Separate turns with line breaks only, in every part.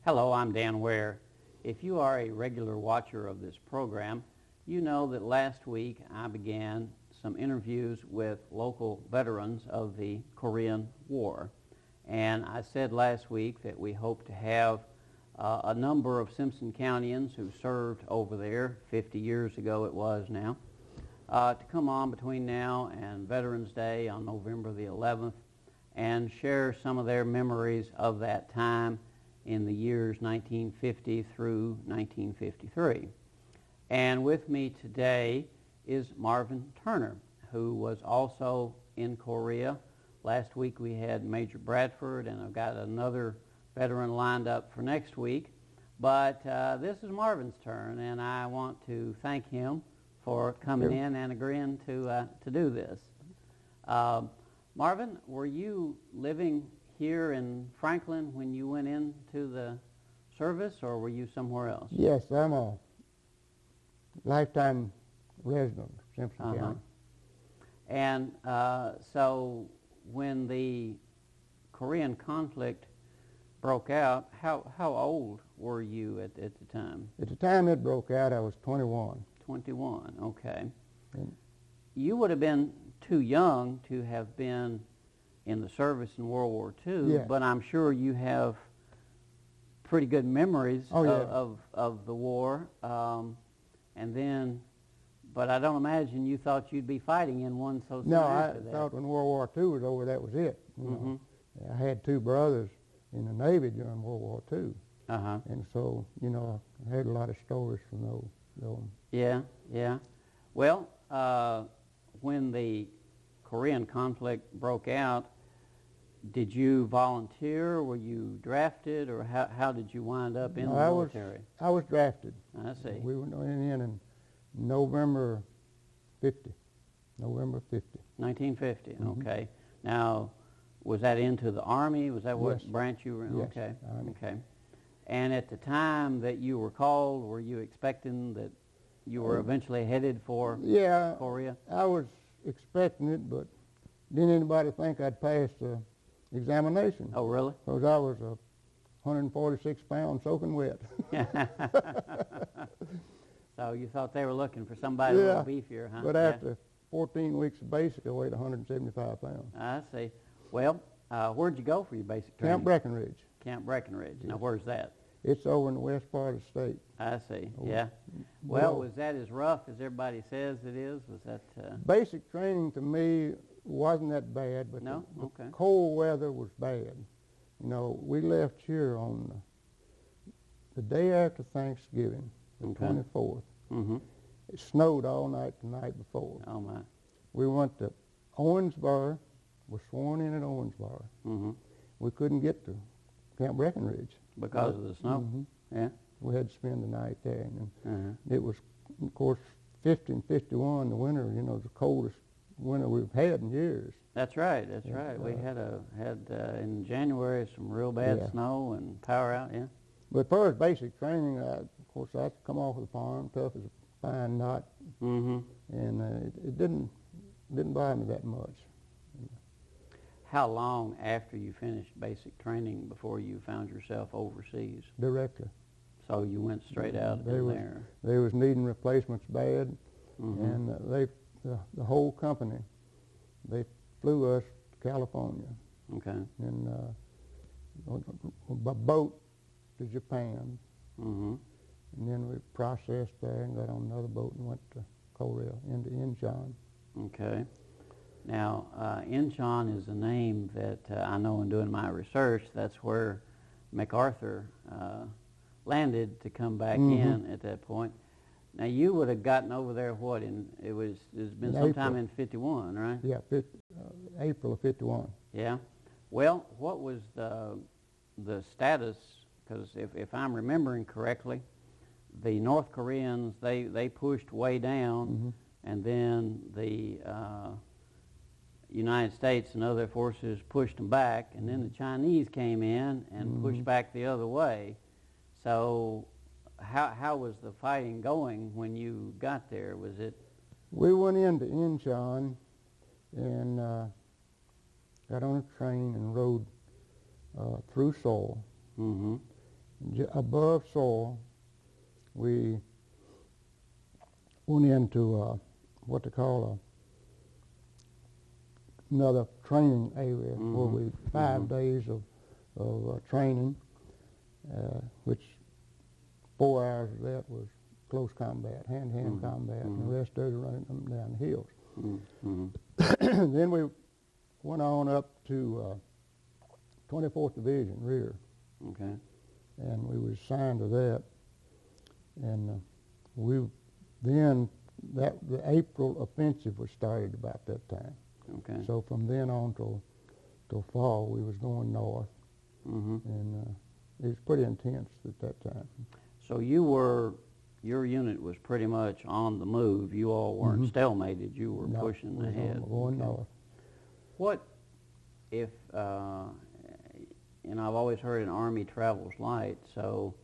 Hello, I'm Dan Ware. If you are a regular watcher of this program, you know that last week I began some interviews with local veterans of the Korean War. And I said last week that we hope to have a number of Simpson Countyans who served over there, 50 years ago it was now, to come on between now and Veterans Day on November the 11th and share some of their memories of that time in the years 1950 through 1953. And with me today is Marvin Turner, who was also in Korea. Last week we had Major Bradford, and I've got another veteran lined up for next week. But this is Marvin's turn, and I want to thank him for coming in and agreeing to do this. Marvin, were you living here in Franklin when you went into the service, or were you somewhere else?
Yes, I'm a lifetime resident of Simpson County.
And so when the Korean conflict broke out, how old were you at the time?
At the time it broke out, I was 21.
21, okay.
And
you would have been too young to have been in the service in World War II,
yeah.
But I'm sure you have pretty good memories of the war. And then, but I don't imagine you thought you'd be fighting in one so soon after that.
No, I thought when World War II was over, that was it. You know. I had two brothers in the Navy during World War II. And so, you know, I heard a lot of stories from those.
Yeah, yeah. Well, when the Korean conflict broke out, did you volunteer? Were you drafted, or how did you wind up in the military?
I was drafted.
I see.
We went in November 50.
1950, okay. Now, was that into the Army? Was that what branch you were in?
Yes,
okay,
Army.
Okay. And at the time that you were called, were you expecting that you were eventually headed for Korea?
I was expecting it, but didn't anybody think I'd pass the examination.
Oh, really?
Because I was 146 pounds soaking wet.
So you thought they were looking for somebody a little beefier, huh?
But after 14 weeks of basic, I weighed 175 pounds.
I see. Well, where'd you go for your basic training?
Camp Breckenridge.
Camp Breckenridge.
Yes.
Now, where's that?
It's over in the west part of the state.
I see, yeah. Well, was that as rough as everybody says it is? Was that...
Basic training to me wasn't that bad, but the cold weather was bad. You know, we left here on the day after Thanksgiving, the 24th. It snowed all night the night before.
Oh, my.
We went to Owensboro, was sworn in at Owensboro. We couldn't get to Camp Breckenridge.
Because of the snow? Yeah.
We had to spend the night there. And it was, of course, 50 and 51, the winter, you know, the coldest winter we've had in years.
That's right, that's right. We had in January some real bad snow and power out,
But as far as basic training, of course, I come off of the farm, tough as a pine knot. And it didn't bother me that much.
How long after you finished basic training before you found yourself overseas?
Directly.
So you went straight out there?
They was needing replacements bad, and the whole company, they flew us to California.
Okay.
And by boat to Japan. And then we processed there and got on another boat and went to Korea, into Incheon.
Okay. Now, Incheon is a name that I know in doing my research. That's where MacArthur landed to come back in at that point. Now, you would have gotten over there what? It's been sometime in 51, right?
Yeah, April of 51.
Yeah. Well, what was the status? Because if I'm remembering correctly, the North Koreans, they pushed way down, and then the United States and other forces pushed them back, and then the Chinese came in and pushed back the other way. So how was the fighting going when you got there? Was it?
We went into Incheon and got on a train and rode through Seoul. Above soil, we went into what they call another training area where we 5 days of training, which 4 hours of that was close combat, hand-to-hand combat, and the rest of it running them down the hills. Then we went on up to 24th Division rear.
Okay.
And we were assigned to that. And then the April offensive was started about that time.
Okay.
So from then on till fall, we was going north, and it was pretty intense at that time.
So your unit was pretty much on the move. You all weren't stalemated. You were pushing ahead.
Going north.
What if, and I've always heard an Army travels light, so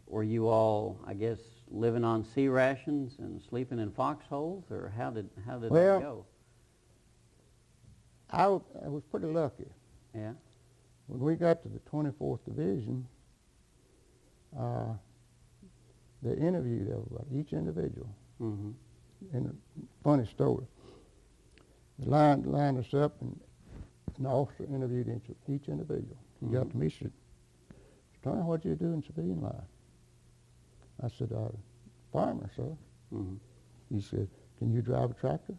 were you all, I guess, living on sea rations and sleeping in foxholes, or how did that go?
I was pretty lucky.
Yeah.
When we got to the 24th Division, they interviewed everybody, each individual. And a funny story. They lined us up, and an officer interviewed each individual. He got to me, said, "Tell me what you do in civilian life." I said, "Farmer, sir." He said, "Can you drive a tractor?"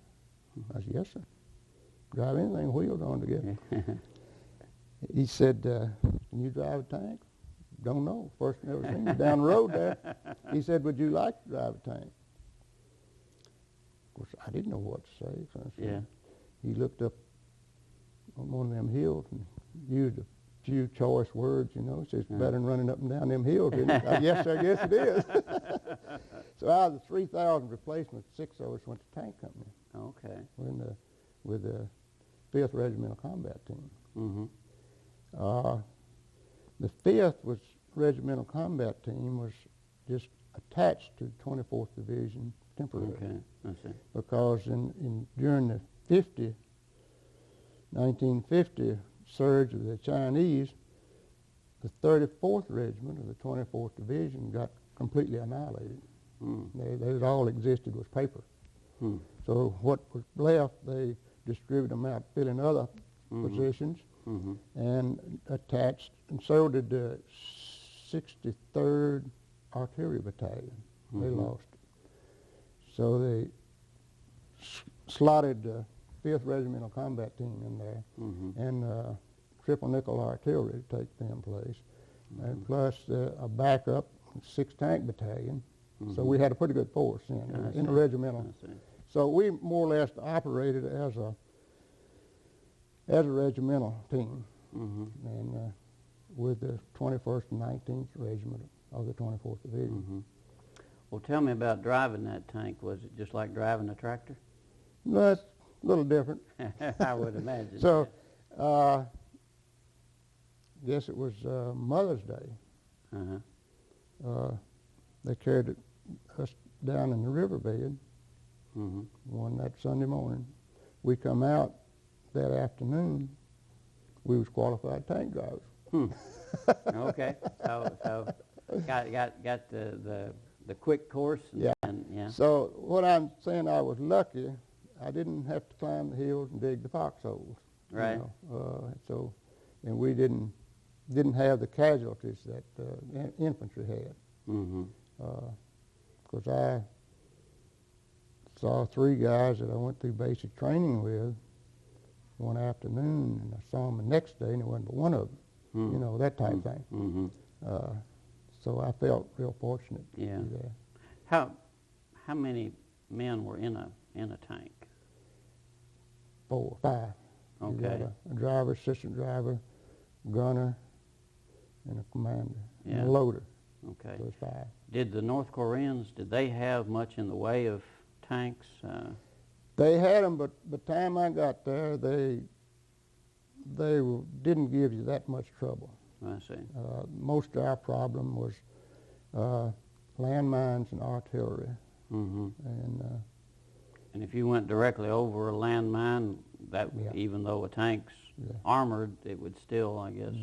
I said, "Yes, sir. Drive anything wheels on together." He said, "Can you drive a tank?" "Don't know. First never seen you down the road there." He said, "Would you like to drive a tank?" Of course, I didn't know what to say. So I said, he looked up on one of them hills and used a few choice words, you know. He says, "Better than running up and down them hills, isn't it?" "Yes, sir, yes it is." So out of the 3,000 replacements, 6 of us went to tank company.
Okay.
We're with the 5th Regimental Combat Team. The 5th Regimental Combat Team was just attached to 24th Division temporarily.
Okay, I see.
Because during the 1950 surge of the Chinese, the 34th Regiment of the 24th Division got completely annihilated. They all existed was paper. So what was left, they distributed them out, filling other positions, and attached, and so did the 63rd Artillery Battalion. They lost it. So they slotted the 5th Regimental Combat Team in there, and triple nickel artillery to take them place, and plus a backup 6th Tank Battalion. So we had a pretty good force in the regimental. So we more or less operated as a regimental team, and with the 21st and 19th Regiment of the 24th Division.
Well, tell me about driving that tank. Was it just like driving a tractor?
No, it's a little different.
I would imagine.
So, guess it was Mother's Day. They carried us down in the riverbed one that Sunday morning. We come out that afternoon. We was qualified tank drivers.
Okay, so got the quick course. And,
So what I'm saying, I was lucky. I didn't have to climb the hills and dig the foxholes.
Right.
So, and we didn't have the casualties that infantry had. Because I saw 3 guys that I went through basic training with one afternoon, and I saw them the next day, and it wasn't but one of them. You know, that type of thing. So I felt real fortunate to do that.
How many men were in a tank?
4 or 5.
Okay.
You got a driver, assistant driver, gunner, and a commander, and a loader.
Okay.
So it's 5.
Did the North Koreans, did they have much in the way of tanks?
They had them, but by the time I got there, they didn't give you that much trouble.
I see.
Most of our problem was landmines and artillery.
And if you went directly over a landmine, that even though a tank's armored, it would still, I guess,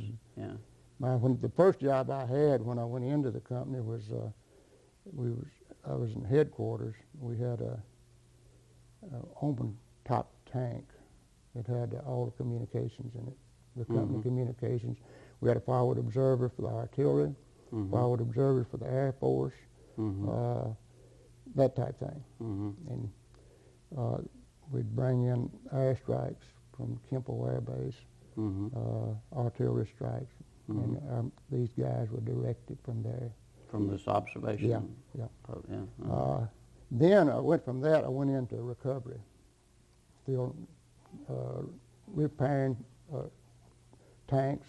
When the first job I had when I went into the company was I was in headquarters. We had a open top tank that had all the communications in it, the company communications. We had a forward observer for the artillery, forward observer for the Air Force, that type thing. And we'd bring in airstrikes from Kemper Air Base, artillery strikes, and these guys were directed from there.
From this observation?
Yeah.
Yeah.
Then I went from that, I went into recovery, still repairing tanks,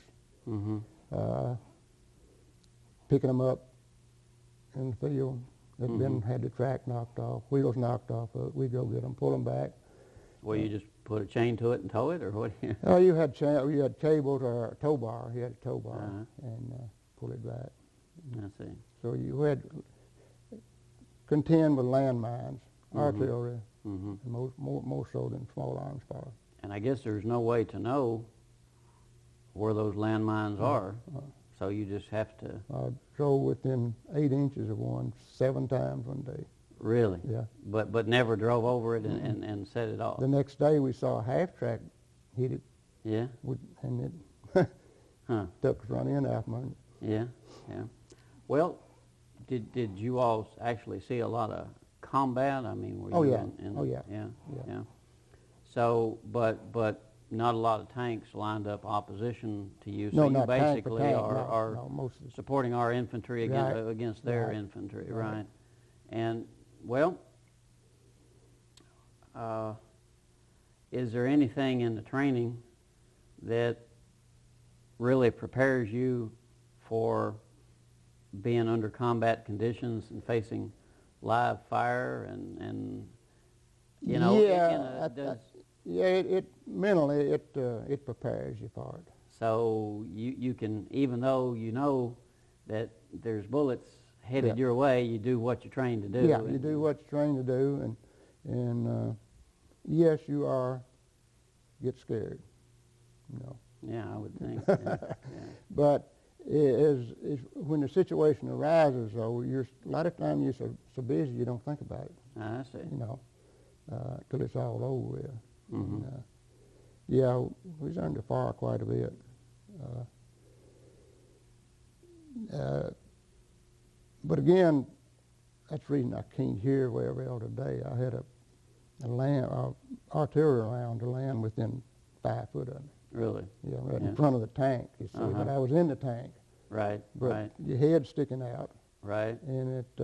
picking them up in the field. They'd been had the track knocked off, wheels knocked off. We'd go get them, pull them back.
Well, you just put a chain to it and tow it, or what?
Oh, you had cables or a tow bar. You had a tow bar and pull it back.
I see.
So you had contend with landmines, artillery, and more so than small arms fire.
And I guess there's no way to know where those landmines are, so you just have to...
I drove within 8 inches of one 7 times one day.
Really?
Yeah.
But never drove over it and set it off?
The next day we saw a half-track hit it.
Yeah?
And it took us right in after me.
Yeah, yeah. Well, did you all actually see a lot of combat? I mean, were you yeah. So, but not a lot of tanks lined up opposition to you. So
No,
you basically
tank,
are supporting our infantry against their
Right.
infantry, right? And well, is there anything in the training that really prepares you for being under combat conditions and facing live fire and you know?
It mentally it prepares you for it.
So you can, even though you know that there's bullets headed your way, you do what you're trained to do.
Yeah, you do what you're trained to do, and yes, you get scared, you know.
Yeah, I would think. Yeah.
But when the situation arises, though, a lot of times you're so busy you don't think about it.
I see.
You know, till it's all over with. And, yeah, we was under fire quite a bit. But again, that's the reason I came here where we are today. I had a artillery round to land within 5 foot of me.
Really?
Yeah, right in front of the tank, you see. But I was in the tank.
Right,
but your head's sticking out.
Right.
And it's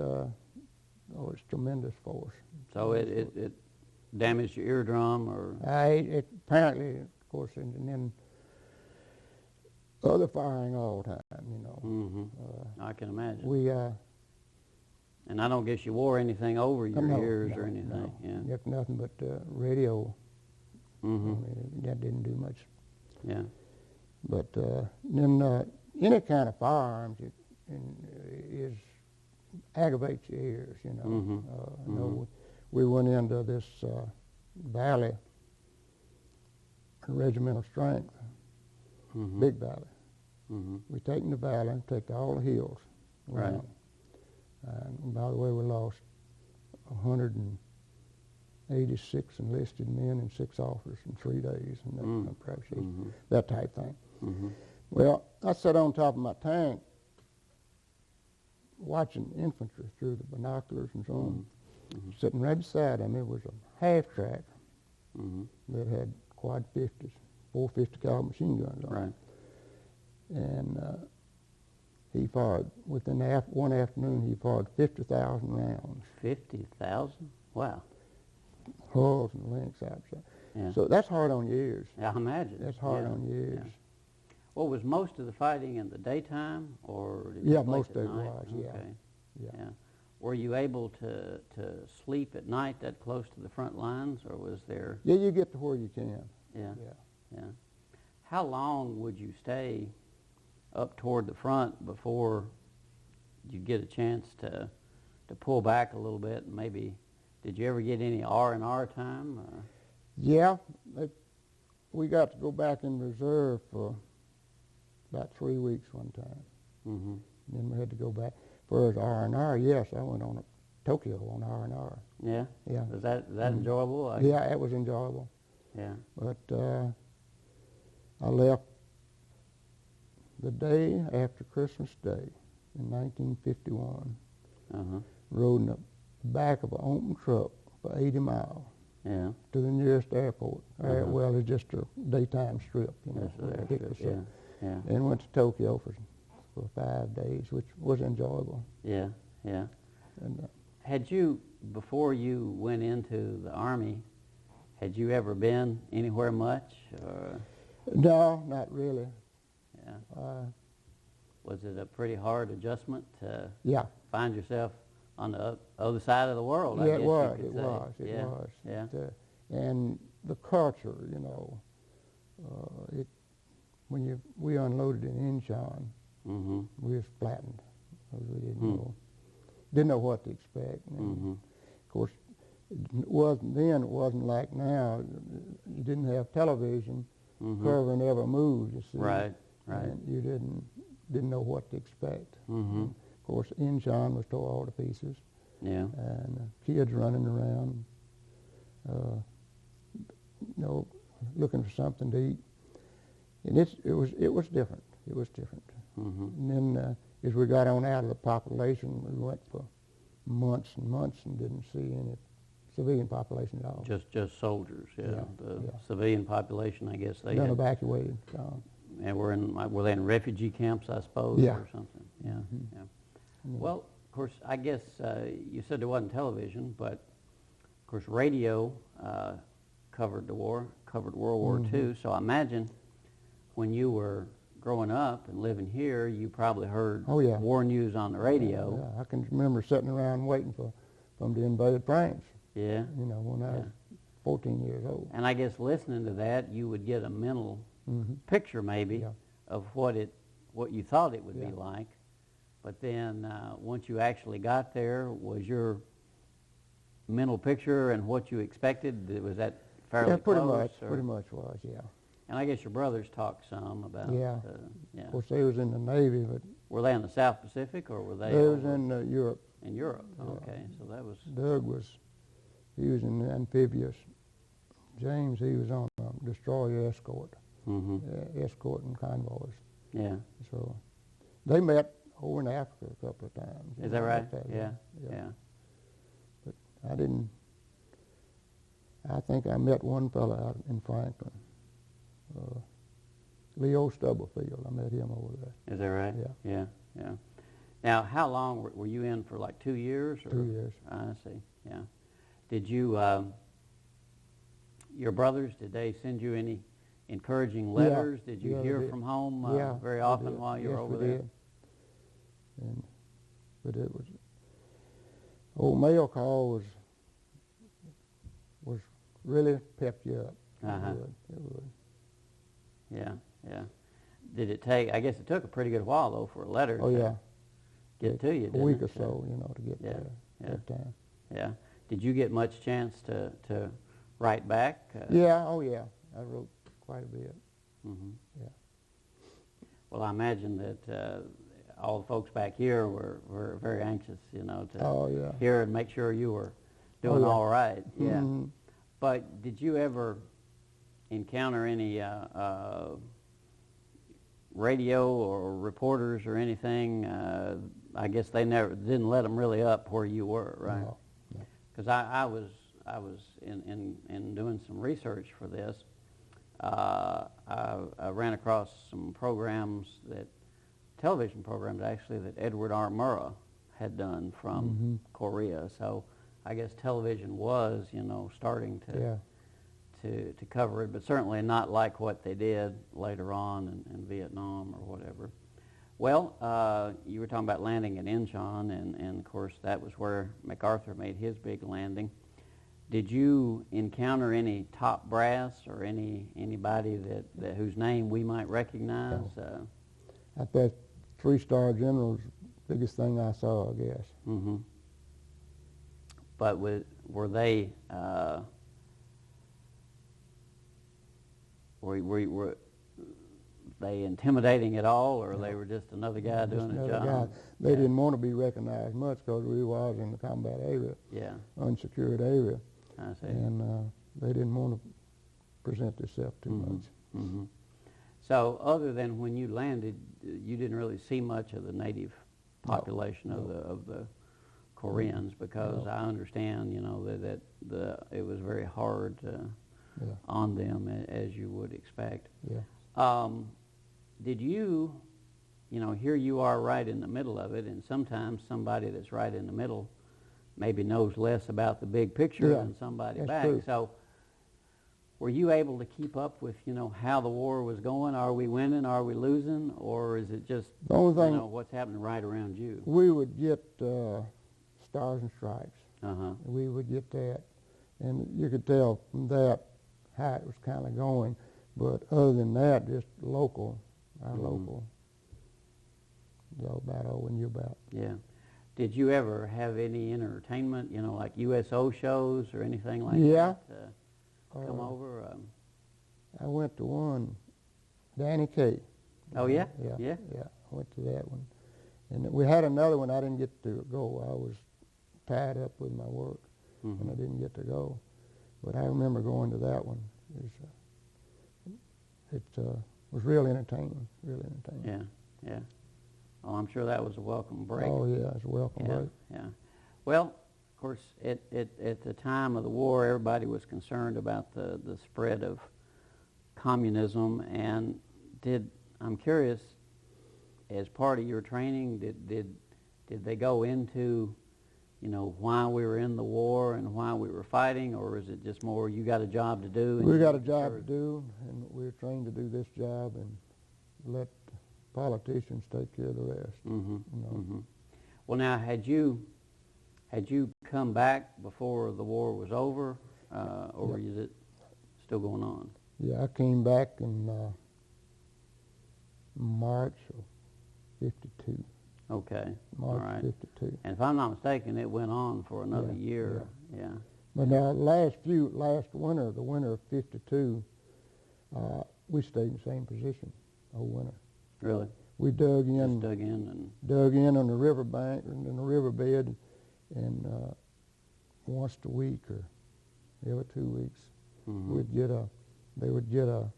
tremendous force.
So it damaged your eardrum, or?
It apparently, of course, and then other firing all the time, you know.
I can imagine. And I don't guess you wore anything over your ears or anything.
No.
Yeah.
Nothing but radio. I mean, that didn't do much.
Yeah.
But then any kind of firearms aggravates your ears, you know. You know, we went into this valley, regimental strength, big valley. We taken the valley and take all the hills around.
Right.
And by the way, we lost 186 enlisted men and 6 officers in 3 days, and that type thing. Well, I sat on top of my tank watching infantry through the binoculars and so on. Sitting right beside him, it was a half-track that had quad 50s, 450 caliber machine guns on it. And he fired, within one afternoon, he fired 50,000 rounds.
50,000? Wow.
Hulls and links out.
Yeah.
So that's hard on your ears.
Yeah, I imagine.
That's hard on your ears.
Yeah. Well, was most of the fighting in the daytime, or did
most of it
night?
was,
Okay.
Yeah.
Were you able to sleep at night that close to the front lines, or was there?
Yeah, you get to where you can.
Yeah. How long would you stay up toward the front before you get a chance to pull back a little bit? And maybe, did you ever get any R&R time? Or?
Yeah, we got to go back in reserve for about 3 weeks one time.
Mm-hmm.
Then we had to go back. For R&R, yes, I went on Tokyo on R&R.
Yeah?
Yeah.
Was that enjoyable?
Yeah, it was enjoyable.
Yeah.
But I left the day after Christmas Day in 1951.
Uh-huh.
Rode in the back of an open truck for 80 miles.
Yeah.
To the nearest airport.
Uh-huh.
Well, it's just a daytime strip, you know.
Yeah.
And went to Tokyo for 5 days, which was enjoyable.
Yeah, yeah.
And
had you, before you went into the Army, had you ever been anywhere much? Or?
No, not really.
Yeah. Was it a pretty hard adjustment to
yeah.
find yourself on the other side of the world?
Yeah,
I guess
it was.
You could
It
say.
was. It
Yeah.
was.
Yeah.
And the culture, you know, when we unloaded in Incheon,
Mm-hmm.
we was flattened because we didn't know what to expect. And
Mm-hmm.
Of course, it wasn't like now. You didn't have television
Mm-hmm.
covering every move, you see.
Right.
And you didn't know what to expect.
Mm-hmm.
And of course, Incheon was tore all to pieces.
Yeah.
And kids running around, looking for something to eat. And it was different. It was different.
Mm-hmm.
And then as we got on out of the population, we went for months and months and didn't see any civilian population at all.
Just soldiers, yeah.
Yeah,
The
yeah.
civilian population, I guess they
None
had,
evacuated. Gone.
and were they in refugee camps, I suppose,
Yeah.
or something? Yeah,
Mhm.
yeah.
Yeah.
Well, of course, I guess you said there wasn't television, but of course radio covered the war, covered World War II. So I imagine when you were growing up and living here, you probably heard war news on the radio.
Yeah, I can remember sitting around waiting for them to invade France.
Yeah.
You know, when I was 14 years old.
And I guess listening to that, you would get a mental picture maybe of what you thought it would be like. But then once you actually got there, was your mental picture and what you expected, was that fairly close?
Pretty much was, yeah.
And I guess your brothers talked some about
Yeah.
yeah.
Of course, they was in the Navy, but
Were they in the South Pacific or were they
was in Europe.
in Europe? Okay, so that was...
Doug he was in the amphibious. James, he was on destroyer escort, escorting convoys.
Yeah.
So they met over in Africa a couple of times.
Is that right?
Yeah.
Yeah.
But I think I met one fella out in Franklin, Leo Stubblefield. I met him over there.
Is that right?
Yeah.
Yeah. Now, how long were you in for? Like 2 years? Or?
2 years.
I see. Yeah. Did you, your brothers, did they send you any encouraging letters? Did you hear from home very often while you were over there?
Did. But it was, old mail call was really pepped you up. It would.
Yeah. Did it take, I guess it took a pretty good while though for a letter to get to you, didn't it?
A week or so, to get there that time.
Yeah. Did you get much chance to write back?
Yeah, I wrote quite a bit. Yeah.
Well, I imagine that all the folks back here were very anxious, to hear and make sure you were doing all right. Yeah. But did you ever encounter any radio or reporters or anything? I guess they didn't let them really up where you were, right?
No.
Because I was in doing some research for this. I ran across some television programs actually, that Edward R. Murrah had done from Korea. So I guess television was, starting to cover it, but certainly not like what they did later on in Vietnam or whatever. Well, you were talking about landing in Incheon, and of course that was where MacArthur made his big landing. Did you encounter any top brass or anybody that whose name we might recognize?
No. At that 3-star general's biggest thing I saw, I guess.
But were they? Were they intimidating at all, or they were just another guy doing a job?
Guy. They didn't want to be recognized much because we was in the combat area, unsecured area.
I see.
And they didn't want to present themselves too much.
Mm-hmm. So other than when you landed, you didn't really see much of the native population of the Koreans, because I understand, you know, that it was very hard on them, as you would expect.
Yeah.
Did you, you know, here you are right in the middle of it, and sometimes somebody that's right in the middle maybe knows less about the big picture than somebody back.
True.
So were you able to keep up with, you know, how the war was going? Are we winning? Are we losing? Or is it just,
the only thing,
you know, what's happening right around you?
We would get Stars and Stripes.
Uh-huh.
We would get that. And you could tell from that how it was kind of going. But other than that, just local, our local, is all about all we knew about.
Yeah. Did you ever have any entertainment, you know, like USO shows or anything like that? Come over?
I went to one, Danny Kaye.
Oh, yeah?
Yeah, I went to that one. And we had another one I didn't get to go. I was tied up with my work, and I didn't get to go. But I remember going to that one. It was real entertaining, really entertaining.
Yeah. Oh, I'm sure that was a welcome break.
Oh, yeah, it was a welcome break.
Yeah. Well, of course, at the time of the war, everybody was concerned about the spread of communism. And I'm curious, as part of your training, did they go into, you know, why we were in the war and why we were fighting, or is it just more you got a job to do?
We got a job to do, and we were trained to do this job, and let politicians take care of the rest. You know.
Well, now, had you come back before the war was over, or is it still going on?
Yeah, I came back in March of '52.
Okay.
March
all right.
'52.
And if I'm not mistaken, it went on for another year. Yeah.
But now, last winter, the winter of '52, we stayed in the same position the whole winter.
Really?
We dug in.
Just dug in and.
Dug in on the riverbank and in the riverbed, and once a week or every 2 weeks, they would get a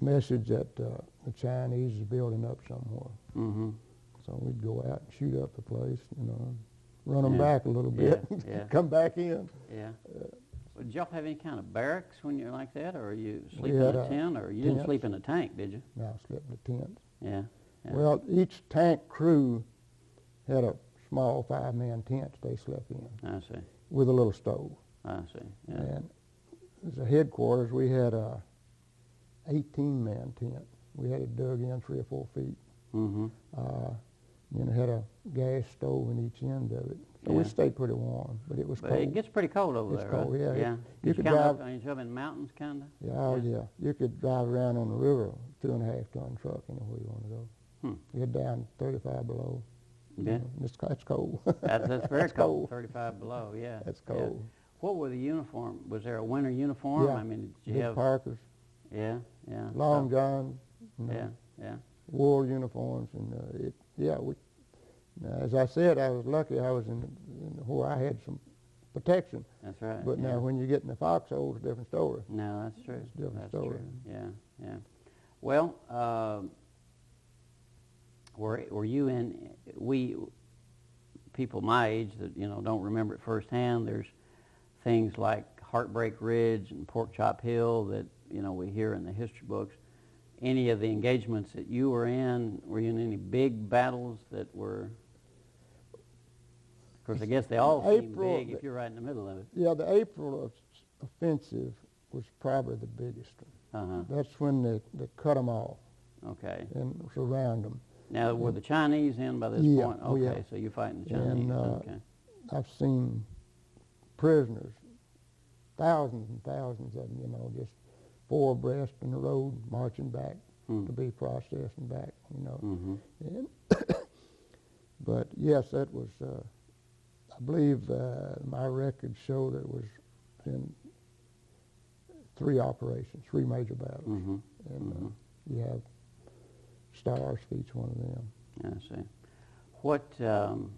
message that the Chinese is building up somewhere. So we'd go out and shoot up the place, you know, run them back a little bit, come back in.
Yeah. Well, did y'all have any kind of barracks when you're like that, or you sleep in a tent, or you didn't sleep in a tank, did you?
No, I slept in a tent.
Yeah.
Well, each tank crew had a small 5-man tent they slept in.
I see.
With a little stove.
I see. Yeah.
And as a headquarters, we had a 18-man tent. We had it dug in 3 or 4 feet. And it had a gas stove in each end of it. So we stayed pretty warm, but it was cold.
It gets pretty cold over there.
It's cold,
right?
yeah.
You could drive. Are you up in the mountains, kind of?
Yeah, You could drive around on the river, 2.5-ton truck, anywhere you want to go. You get down 35 below.
Yeah.
It's cold.
That's very cold. 35 below. Yeah.
That's cold.
Yeah. What were the uniform? Was there a winter uniform?
Yeah.
I mean, did you
Big
have
Parkers.
Yeah.
Long johns. You know,
Yeah.
Wool uniforms, and as I said, I was lucky I was in where I had some protection.
That's right.
But now when you get in the foxhole, it's a different story.
No, that's true.
It's a different story.
True. Yeah. Well, were you in? People my age that don't remember it firsthand. There's things like Heartbreak Ridge and Pork Chop Hill that we hear in the history books. Any of the engagements that you were in any big battles that were? Of course, I guess they all seem big if you're right in the middle of it.
Yeah, the April offensive was probably the biggest one. That's when they cut them off.
Okay.
And surround them.
Now, were the Chinese in by this point? Okay, so you're fighting the Chinese.
And
okay.
I've seen prisoners, thousands and thousands of them, just 4 abreast in the road marching back to be processed and back, And but yes, that was, I believe my records show that it was in 3 operations, 3 major battles. and you have stars for each one of them.
I see. What I'm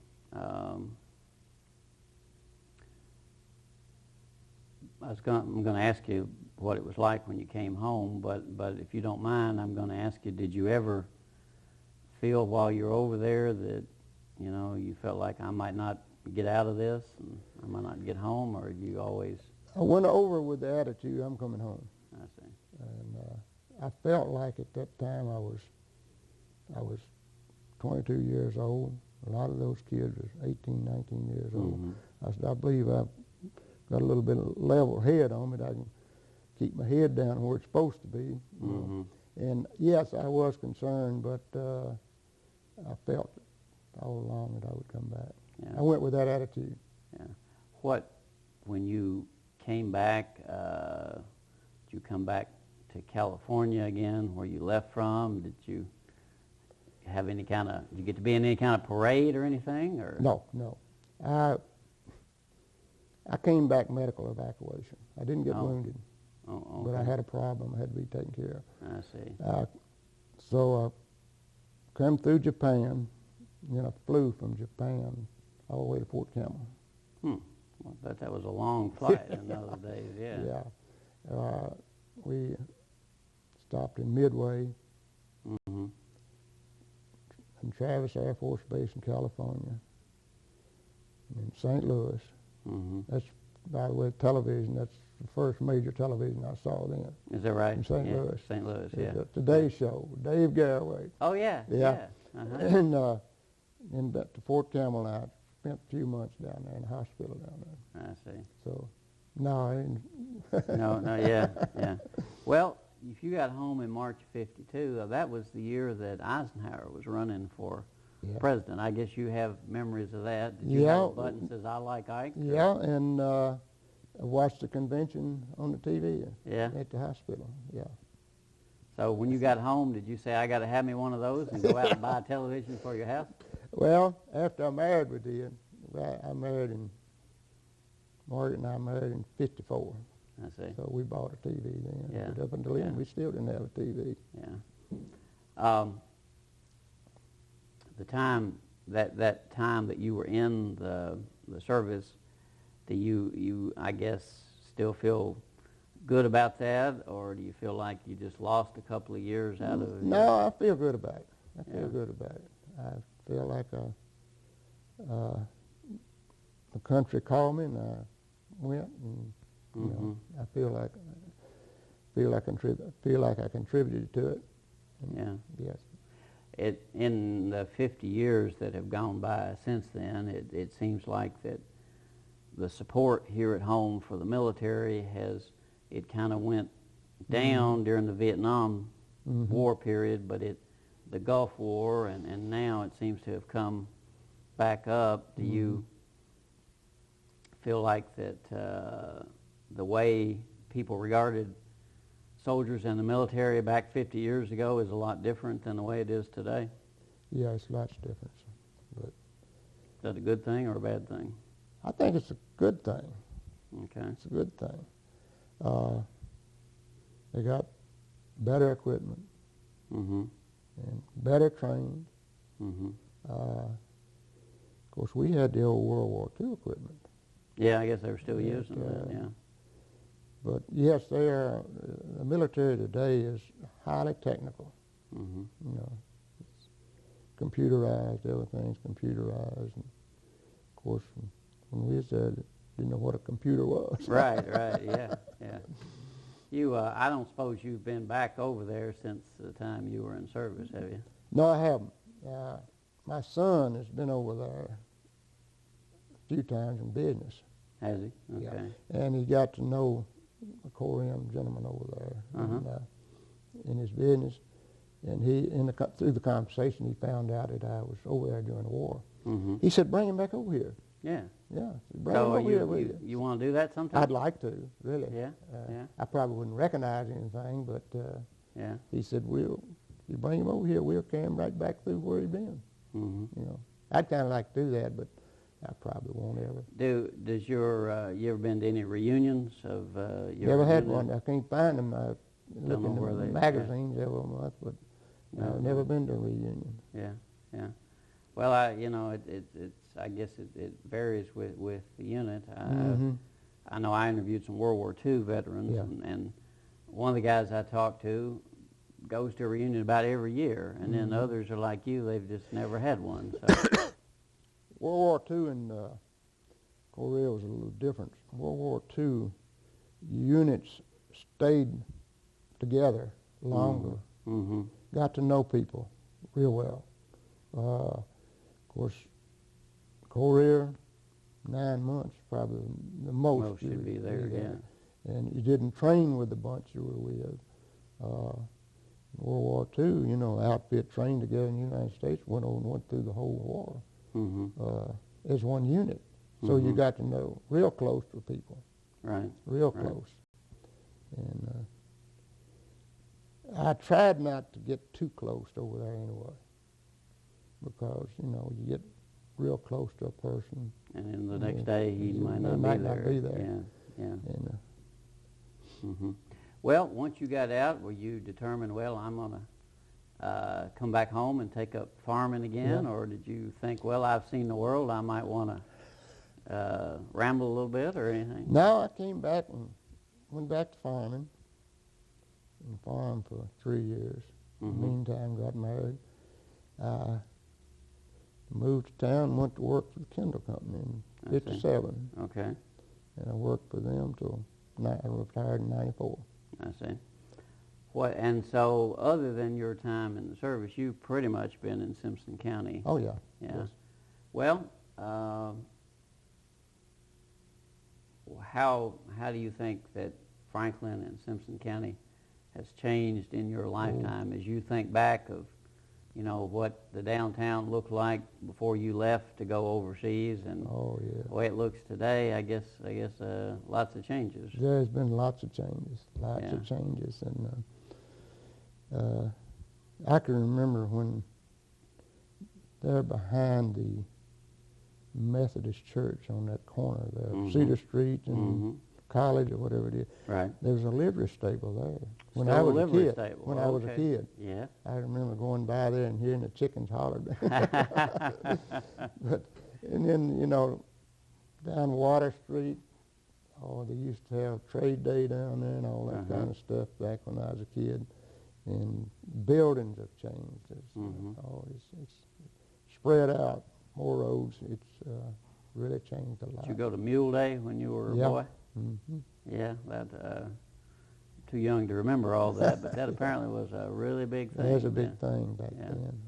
going to ask you what it was like when you came home, but if you don't mind, I'm going to ask you, did you ever feel while you're over there that, you know, you felt like I might not get out of this and I might not get home, or you always...
I went over with the attitude, I'm coming home.
I see.
And I felt like at that time I was 22 years old. A lot of those kids were 18, 19 years old. I believe I've got a little bit of level head on me that I can keep my head down where it's supposed to be. And yes, I was concerned, but I felt all along that I would come back.
Yeah.
I went with that attitude.
Yeah. When you came back, did you come back to California again, where you left from? Did you have any kind of, did you get to be in any kind of parade or anything? Or?
No. I came back medical evacuation. I didn't get wounded, but I had a problem I had to be taken care of.
I see.
So I came through Japan, and then I flew from Japan all the way to Fort Campbell.
Well, I bet that was a long flight in those days, yeah.
Yeah. We stopped in Midway, in Travis Air Force Base in California, and in St. Louis. That's, by the way, television. That's the first major television I saw then.
Is that right?
In St. Louis.
St. Louis, yeah.
The Today Show, Dave Garraway.
Oh, yeah.
And then back to Fort Campbell, and I spent a few months down there in the hospital down there.
I see.
So, no, I didn't.
No, yeah. Well, if you got home in March of '52, that was the year that Eisenhower was running for president. I guess you have memories of that. Did you have a button that says "I like Ike"?
Yeah, and I watched the convention on the TV at the hospital. Yeah.
So when you got home, did you say, "I got to have me one of those," and go out and buy a television for your house?
Well, after I married, we did. I married in, Margaret and I married in '54.
I see.
So we bought a TV then.
Yeah.
But up until then, we still didn't have a TV.
Yeah. The time that time that you were in the service, do you I guess still feel good about that, or do you feel like you just lost a couple of years out of it?
No, I feel good about it. I feel good about it. I feel like the country called me, and I went, and you know, I feel like I contributed to it. And yes.
In the 50 years that have gone by since then, it seems like that the support here at home for the military it kind of went down during the Vietnam War period, but the Gulf War and now it seems to have come back up. Do you feel like that the way people regarded soldiers in the military back 50 years ago is a lot different than the way it is today?
Yeah, it's lots different. But
is that a good thing or a bad thing?
I think it's a good thing.
Okay.
It's a good thing. They got better equipment and better trained. Of course, we had the old World War II equipment.
Yeah, I guess they were still using that, yeah.
But yes, the military today is highly technical. You know, it's computerized, everything's computerized. And of course, when we was there, didn't know what a computer was.
Right, yeah. You, I don't suppose you've been back over there since the time you were in service, have you?
No, I haven't. My son has been over there a few times in business.
Has he? Okay.
Yeah. And he got to know a Korean gentleman over there in his business. And through the conversation, he found out that I was over there during the war. He said, "Bring him back over here."
Yeah.
Yeah. Bring him over here with you.
You want to do that sometime?
I'd like to, really.
Yeah.
I probably wouldn't recognize anything, but
yeah.
He said, "You bring him over here, we'll carry him right back through where he's been." You know, I'd kind of like to do that, but I probably won't ever.
Does you ever been to any reunions of your?
Never had one. I can't find them. looking in the magazines every month, but I've never been to a reunion.
Yeah, yeah. Well, I guess it varies with the unit. I know I interviewed some World War II veterans, and one of the guys I talked to goes to a reunion about every year, and then others are like you, they've just never had one. So.
World War II and Korea was a little different. World War II units stayed together longer, got to know people real well. Of course, Korea, 9 months, probably the most.
Most should be there, yeah.
And you didn't train with the bunch you were with. World War II, you know, outfit trained together in the United States, went through the whole war as one unit. So you got to know real close to people.
Right.
Real close. And I tried not to get too close over there anyway, because, you know, you get real close to a person.
And then the next day he might not be there. Yeah, yeah.
And,
well, once you got out, were you determined, well, I'm going to come back home and take up farming again? Or did you think, well, I've seen the world, I might want to ramble a little bit or anything?
No, I came back and went back to farming and farmed for 3 years. In the meantime, got married. Moved to town and went to work for the Kindle Company in '57.
Okay.
And I worked for them till I retired in '94.
I see. And so other than your time in the service, you've pretty much been in Simpson County.
Oh, yeah.
Yeah.
Yes.
Well, how do you think that Franklin and Simpson County has changed in your lifetime as you think back of, you know, what the downtown looked like before you left to go overseas, and the way it looks today? I guess lots of changes.
There's been lots of changes, and I can remember when they're behind the Methodist Church on that corner there, Cedar Street and College or whatever it is.
Right.
There was a livery stable there. When
I
was
a
kid.
Stable.
When I was a kid.
Yeah.
I remember going by there and hearing the chickens holler. And then, you know, down Water Street, they used to have trade day down there and all that kind of stuff back when I was a kid. And buildings have changed. It's spread out, more roads. It's really changed a lot.
Did you go to Mule Day when you were a boy? Yeah, that too young to remember all that, but that apparently was a really big thing.
It was a big thing back then.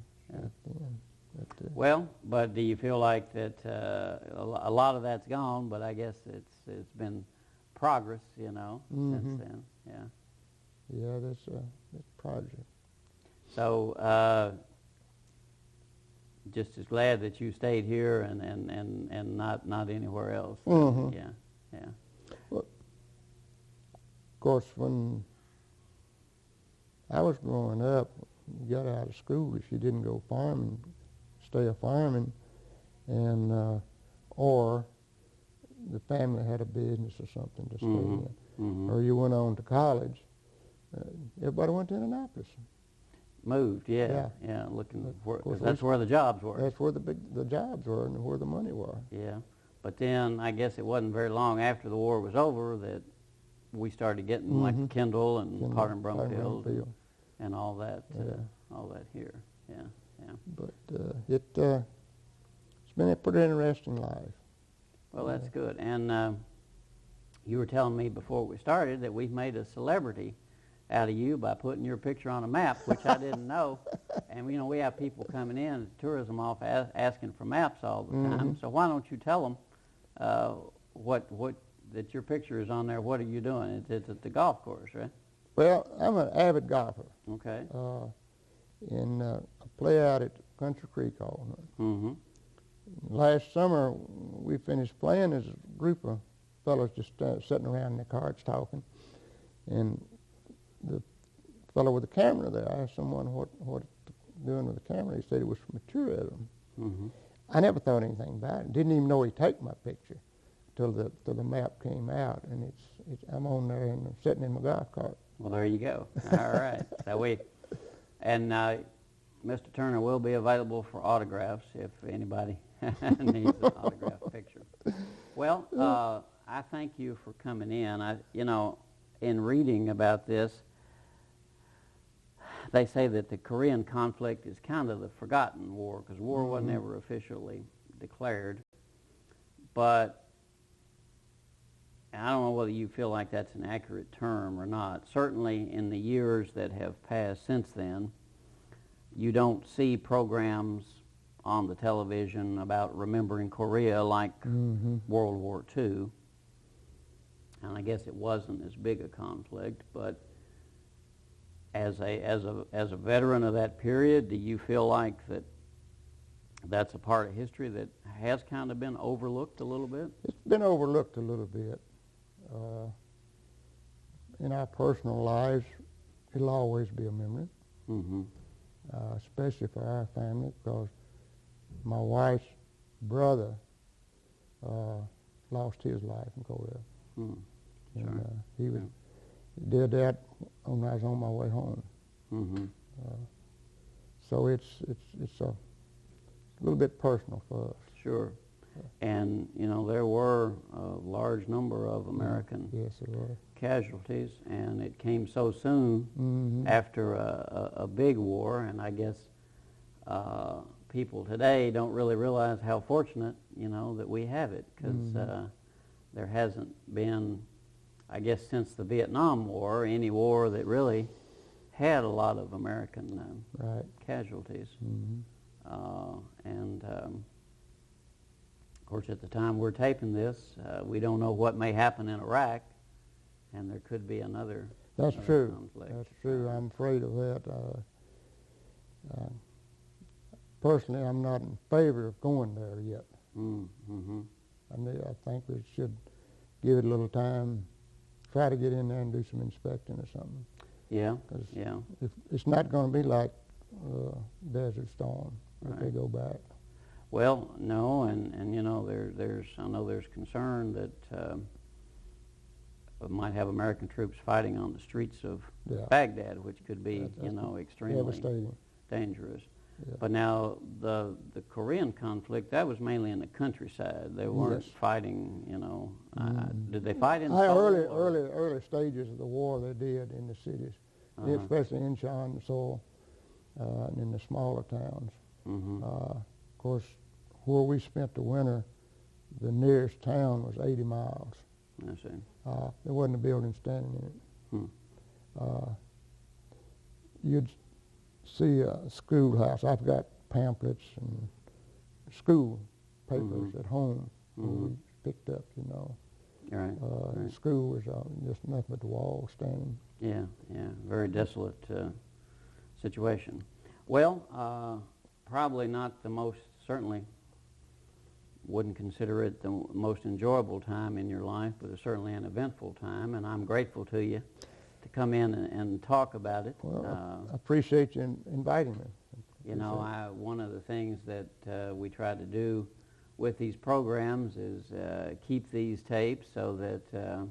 Well, but do you feel like that a lot of that's gone, but I guess it's been progress, you know, since then. Yeah.
Yeah, that's project.
So just as glad that you stayed here and not anywhere else. Yeah, yeah.
Well, of course, when I was growing up, you got out of school if you didn't go farming, stay a farming, and or the family had a business or something to stay in, or you went on to college. Everybody went to Indianapolis.
Moved, yeah, looking for, that's where the jobs were.
That's where the jobs were and where the money were.
Yeah, but then I guess it wasn't very long after the war was over that we started getting like Kendall and Carter and Brumfield and all that, here. Yeah, yeah.
But it's been a pretty interesting life.
Well, that's good. And you were telling me before we started that we've made a celebrity out of you by putting your picture on a map, which I didn't know. And, you know, we have people coming in, the tourism office, asking for maps all the time. So why don't you tell them what that your picture is on there? What are you doing? It's at the golf course, right?
Well, I'm an avid golfer.
Okay.
And I play out at Country Creek all night. Last summer, we finished playing as a group of fellows just sitting around in their carts talking. And the fellow with the camera there, I asked someone what doing with the camera. He said it was for tourism. I never thought anything about it. Didn't even know he'd take my picture till the map came out, and I'm on there and I'm sitting in my golf cart
Well, there you go. All right. And Mr. Turner will be available for autographs if anybody needs an autograph picture. Well, I thank you for coming in. In reading about this, they say that the Korean conflict is kind of the forgotten war because war wasn't ever officially declared. But I don't know whether you feel like that's an accurate term or not. Certainly in the years that have passed since then, you don't see programs on the television about remembering Korea like World War II. And I guess it wasn't as big a conflict, but as a veteran of that period, do you feel like that's a part of history that has kind of been overlooked a little bit?
It's been overlooked a little bit. In our personal lives, it'll always be a memory, especially for our family, because my wife's brother lost his life in Korea. And he did that when I was on my way home. So it's a little bit personal for us.
Sure. And, there were a large number of American casualties, and it came so soon after a big war, and I guess people today don't really realize how fortunate, that we have it, because there hasn't been, I guess, since the Vietnam War, any war that really had a lot of American casualties. Of course, at the time we're taping this, we don't know what may happen in Iraq, and there could be another
true.
conflict.
That's true. I'm afraid of that. Personally, I'm not in favor of going there yet. I think we should give it a little time, try to get in there and do some inspecting or something.
Yeah.
It's not going to be like Desert Storm if they go back.
Well, no, and I know there's concern that we might have American troops fighting on the streets of Baghdad, which could be, extremely dangerous. Yeah. But now the Korean conflict, that was mainly in the countryside. They weren't fighting, did they fight in Seoul?
Early stages of the war they did in the cities, especially in Incheon and Seoul, and in the smaller towns. Of course, where we spent the winter, the nearest town was 80 miles.
I see.
There wasn't a building standing in it. You'd see a schoolhouse. I've got pamphlets and school papers at home we picked up,
Right.
School was just nothing but the walls standing.
Yeah, very desolate situation. Well, probably not the most, certainly wouldn't consider it the most enjoyable time in your life, but it's certainly an eventful time, and I'm grateful to you to come in and talk about it.
Well, I appreciate you inviting me.
One of the things that we try to do with these programs is keep these tapes so that,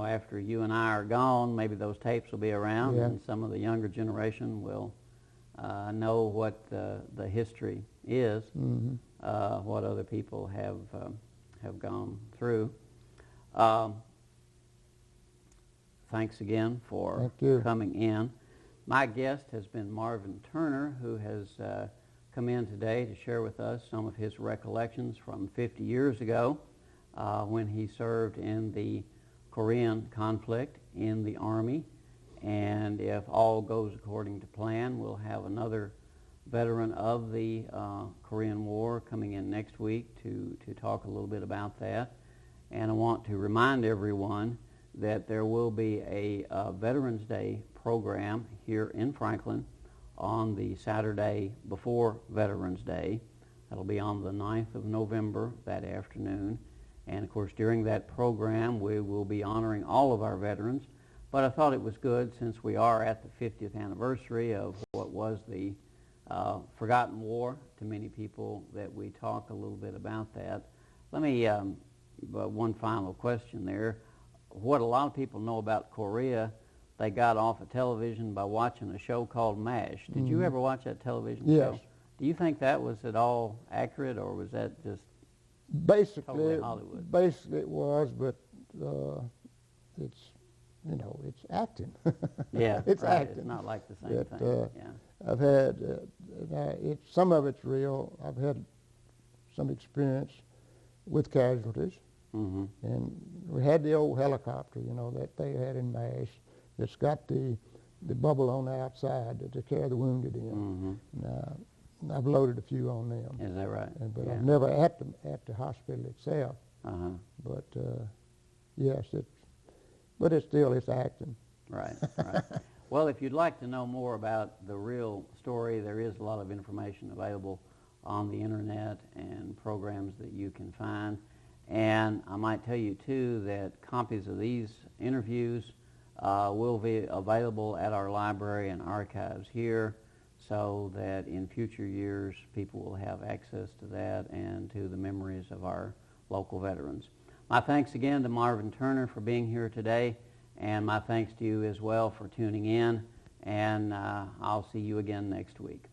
after you and I are gone, maybe those tapes will be around and some of the younger generation will know what the history is, what other people have gone through. Thanks again for coming in. My guest has been Marvin Turner, who has come in today to share with us some of his recollections from 50 years ago when he served in the Korean conflict in the Army. And if all goes according to plan, we'll have another veteran of the Korean War coming in next week to talk a little bit about that. And I want to remind everyone that there will be a Veterans Day program here in Franklin on the Saturday before Veterans Day. That'll be on the 9th of November that afternoon. And of course, during that program, we will be honoring all of our veterans. But I thought it was good, since we are at the 50th anniversary of what was the forgotten war to many people, that we talk a little bit about that. Let me, one final question there. What a lot of people know about Korea, they got off of television by watching a show called MASH. Did you ever watch that television
yes.
show? Do you think that was at all accurate, or was that just
basically
totally Hollywood?
Basically it was, but it's, you know, it's acting.
Yeah,
it's
right.
acting.
It's not like the same
But,
thing. Yeah.
I've had, some of it's real. I've had some experience with casualties.
Mm-hmm.
And we had the old helicopter, you know, that they had in MASH. It's got the bubble on the outside to carry the wounded in.
Mm-hmm.
And I've loaded a few on them.
Is that right?
But
yeah.
I've never at the hospital itself.
Uh-huh.
But yes, but it's acting.
Right, right. Well, if you'd like to know more about the real story, there is a lot of information available on the internet and programs that you can find. And I might tell you, too, that copies of these interviews will be available at our library and archives here, so that in future years people will have access to that and to the memories of our local veterans. My thanks again to Marvin Turner for being here today, and my thanks to you as well for tuning in, and I'll see you again next week.